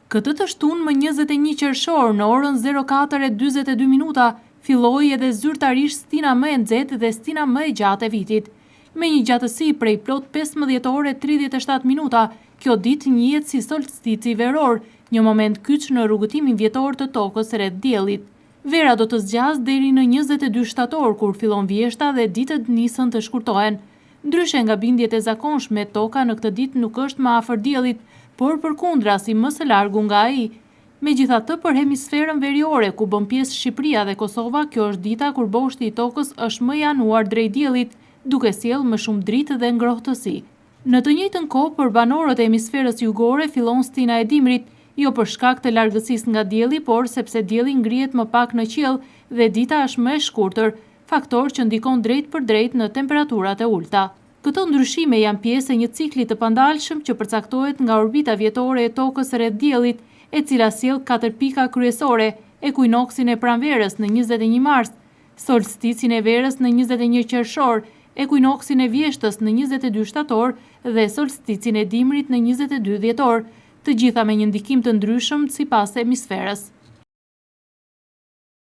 Këtë të shtunë më 21 qershor në orën 04:42 filloi edhe zyrtarisht stina më e nxehtë dhe stina më e gjatë e vitit. Me një gjatësi prej plot 15 orë e 37 minuta, kjo ditë njihet si solstici veror, një moment kyç në rrugëtimin vjetor të tokës rreth diellit. Vera do të zgjas deri në 22 shtator kur fillon vjeshta dhe ditët nisën të shkurtohen. Ndryshe nga bindjet e zakonshme, toka në këtë ditë nuk është më afër diellit, por përkundrazi më së largu nga ai. Megjithatë, për hemisferën veriore, ku bën pjesë Shqipëria dhe Kosova, kjo është dita kur boshti i tokës është më i anuar drejt diellit, duke sjellë më shumë dritë dhe ngrohtësi. Në të njëjtën kohë, për banorët e hemisferës jugore fillon stina e dimrit, jo për shkak të largësisë nga dielli, por sepse dielli ngrihet më pak në qiell dhe dita është më e shkurtër, faktor që ndikon drejt për drejt në temperaturat e ulta. Këto ndryshime janë pjesë e një cikli të pandalshëm që përcaktohet nga orbita vjetore e tokës rreth diellit, e cila sjell 4 pika kryesore: ekuinoksin e pranverës në 21 mars, solsticin e verës në 21 qershor, ekuinoksin e vjeshtës në 22 shtator dhe solsticin e dimrit në 22 dhjetor, të gjitha me një ndikim të ndryshëm sipas hemisferës.